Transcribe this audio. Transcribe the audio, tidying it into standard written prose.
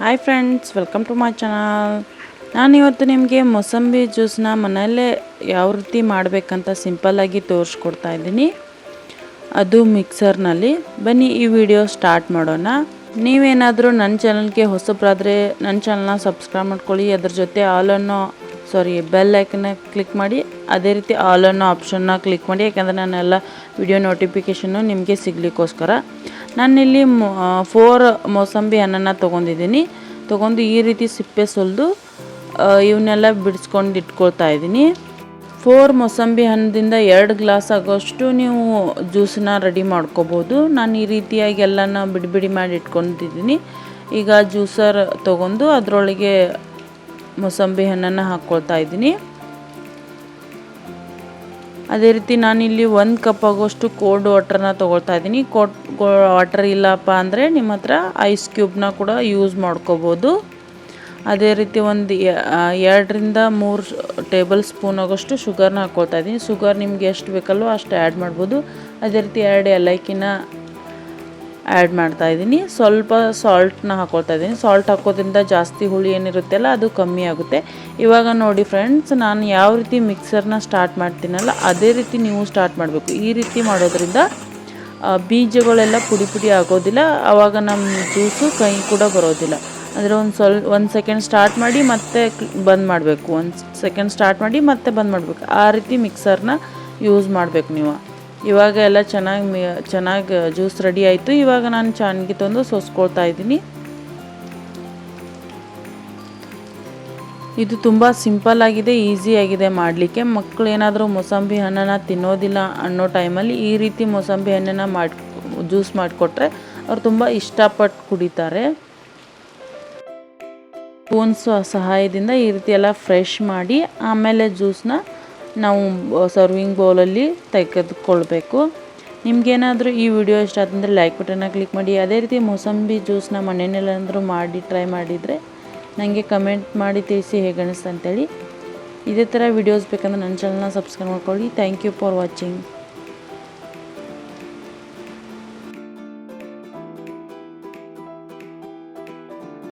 Hi friends, welcome to my channel. ನಾನು ಇವತ್ತು ನಿಮಗೆ ಮೊಸಂಬಿ ಜ್ಯೂಸನ್ನ ಮನೆಯಲ್ಲೇ ಯಾವ ರೀತಿ ಮಾಡಬೇಕಂತ ಸಿಂಪಲ್ಲಾಗಿ ತೋರಿಸ್ಕೊಡ್ತಾ ಇದ್ದೀನಿ. ಅದು ಮಿಕ್ಸರ್ನಲ್ಲಿ. ಬನ್ನಿ ಈ ವಿಡಿಯೋ ಸ್ಟಾರ್ಟ್ ಮಾಡೋಣ. ನೀವೇನಾದರೂ ನನ್ನ ಚಾನಲ್ಗೆ ಹೊಸಬರಾದರೆ ನನ್ನ ಚಾನಲ್ನ ಸಬ್ಸ್ಕ್ರೈಬ್ ಮಾಡ್ಕೊಳ್ಳಿ. ಅದ್ರ ಜೊತೆ ಬೆಲ್ ಐಕನ್ನ ಕ್ಲಿಕ್ ಮಾಡಿ, ಅದೇ ರೀತಿ ಆಲ್ ಅನ್ನೋ ಆಪ್ಷನ್ನ ಕ್ಲಿಕ್ ಮಾಡಿ, ಯಾಕಂದರೆ ನಾನೆಲ್ಲ ವಿಡಿಯೋ ನೋಟಿಫಿಕೇಷನ್ನು ನಿಮಗೆ ಸಿಗಲಿಕ್ಕೋಸ್ಕರ. ನಾನಿಲ್ಲಿ 4 ಮೋಸಂಬಿ ಹಣ್ಣನ್ನು ತೊಗೊಂಡು ಈ ರೀತಿ ಸಿಪ್ಪೆ ಸುಲಿದು ಇವನ್ನೆಲ್ಲ ಬಿಡಿಸ್ಕೊಂಡು ಇಟ್ಕೊಳ್ತಾ ಇದ್ದೀನಿ. 4 ಮೋಸಂಬಿ ಹಣ್ಣದಿಂದ 2 ಗ್ಲಾಸ್ ಆಗೋಷ್ಟು ನೀವು ಜ್ಯೂಸನ್ನ ರೆಡಿ ಮಾಡ್ಕೋಬೋದು. ನಾನು ಈ ರೀತಿಯಾಗಿ ಎಲ್ಲನ ಬಿಡಿ ಮಾಡಿ ಇಟ್ಕೊಂಡಿದ್ದೀನಿ. ಈಗ ಜ್ಯೂಸರ್ ತೊಗೊಂಡು ಅದರೊಳಗೆ ಮೋಸಂಬಿ ಹಣ್ಣನ್ನು ಹಾಕ್ಕೊಳ್ತಾ ಇದ್ದೀನಿ. ಅದೇ ರೀತಿ ನಾನಿಲ್ಲಿ 1 ಕಪ್ ಆಗೋಷ್ಟು ಕೋಲ್ಡ್ ವಾಟರ್ನ ತೊಗೊಳ್ತಾ ಇದ್ದೀನಿ. ವಾಟರ್ ಇಲ್ಲಪ್ಪ ಅಂದರೆ ನಿಮ್ಮ ಹತ್ರ ಐಸ್ ಕ್ಯೂಬ್ನ ಕೂಡ ಯೂಸ್ ಮಾಡ್ಕೋಬೋದು. ಅದೇ ರೀತಿ ಒಂದು 2 ರಿಂದ 3 ಟೇಬಲ್ ಸ್ಪೂನ್ ಆಗೋಷ್ಟು ಶುಗರ್ನ ಹಾಕ್ಕೊಳ್ತಾ ಇದ್ದೀನಿ. ಶುಗರ್ ನಿಮ್ಗೆ ಎಷ್ಟು ಬೇಕಲ್ವೋ ಅಷ್ಟು ಆ್ಯಡ್ ಮಾಡ್ಬೋದು. ಅದೇ ರೀತಿ 2 ಏಲಕ್ಕಿನ ಆ್ಯಡ್ ಮಾಡ್ತಾ ಇದ್ದೀನಿ. ಸ್ವಲ್ಪ ಸಾಲ್ಟ್ನ ಹಾಕ್ಕೊಳ್ತಾ ಇದ್ದೀನಿ. ಸಾಲ್ಟ್ ಹಾಕೋದ್ರಿಂದ ಜಾಸ್ತಿ ಹುಳಿ ಏನಿರುತ್ತಲ್ಲ ಅದು ಕಮ್ಮಿ ಆಗುತ್ತೆ. ಇವಾಗ ನೋಡಿ ಫ್ರೆಂಡ್ಸ್, ನಾನು ಯಾವ ರೀತಿ ಮಿಕ್ಸರ್ನ ಸ್ಟಾರ್ಟ್ ಮಾಡ್ತೀನಲ್ಲ ಅದೇ ರೀತಿ ನೀವು ಸ್ಟಾರ್ಟ್ ಮಾಡಬೇಕು. ಈ ರೀತಿ ಮಾಡೋದ್ರಿಂದ ಬೀಜಗಳೆಲ್ಲ ಪುಡಿ ಆಗೋದಿಲ್ಲ. ಆವಾಗ ನಮ್ಮ ಜ್ಯೂಸು ಕೈ ಕೂಡ ಬರೋದಿಲ್ಲ. ಅಂದರೆ 1 ಸೆಕೆಂಡ್ ಸ್ಟಾರ್ಟ್ ಮಾಡಿ ಮತ್ತೆ ಬಂದ್ ಮಾಡಬೇಕು, 1 ಸೆಕೆಂಡ್ ಸ್ಟಾರ್ಟ್ ಮಾಡಿ ಮತ್ತೆ ಬಂದ್ ಮಾಡಬೇಕು. ಆ ರೀತಿ ಮಿಕ್ಸರ್ನ ಯೂಸ್ ಮಾಡಬೇಕು ನೀವು. ಇವಾಗ ಎಲ್ಲ ಚೆನ್ನಾಗಿ ಜ್ಯೂಸ್ ರೆಡಿ ಆಯಿತು. ಇವಾಗ ನಾನು ಚಾನ್ಗೆ ತಂದು ಸೋಸ್ಕೊಳ್ತಾ ಇದ್ದೀನಿ. ಇದು ತುಂಬ ಸಿಂಪಲ್ ಆಗಿದೆ, ಈಸಿ ಆಗಿದೆ ಮಾಡಲಿಕ್ಕೆ. ಮಕ್ಕಳು ಏನಾದರೂ ಮೋಸಂಬಿ ಹಣ್ಣನ್ನು ತಿನ್ನೋದಿಲ್ಲ ಅನ್ನೋ ಟೈಮಲ್ಲಿ ಈ ರೀತಿ ಮೋಸಂಬಿ ಹಣ್ಣನ್ನು ಜ್ಯೂಸ್ ಮಾಡಿಕೊಟ್ರೆ ಅವ್ರು ತುಂಬ ಇಷ್ಟಪಟ್ಟು ಕುಡಿತಾರೆ. ಸ್ಪೂನ್ಸ್ ಸಹಾಯದಿಂದ ಈ ರೀತಿ ಎಲ್ಲ ಫ್ರೆಶ್ ಮಾಡಿ ಆಮೇಲೆ ಜ್ಯೂಸನ್ನ ನಾವು ಸರ್ವಿಂಗ್ ಬೌಲಲ್ಲಿ ತೆಗೆದುಕೊಳ್ಬೇಕು. ನಿಮಗೇನಾದರೂ ಈ ವಿಡಿಯೋ ಇಷ್ಟ ಆದಂದರೆ ಲೈಕ್ ಬಟನ್ನ ಕ್ಲಿಕ್ ಮಾಡಿ. ಅದೇ ರೀತಿ ಮೋಸಂಬಿ ಜ್ಯೂಸನ್ನ ಮನೆಯಲ್ಲಾದರೂ ಟ್ರೈ ಮಾಡಿದರೆ ನನಗೆ ಕಮೆಂಟ್ ಮಾಡಿ ತಿಳಿಸಿ ಹೇಗೆ ಅನಿಸ್ತು ಅಂತೇಳಿ. ಇದೇ ಥರ ವಿಡಿಯೋಸ್ ಬೇಕಂದ್ರೆ ನನ್ನ ಚಾನಲ್ನ ಸಬ್ಸ್ಕ್ರೈಬ್ ಮಾಡ್ಕೊಳ್ಳಿ. Thank you for watching.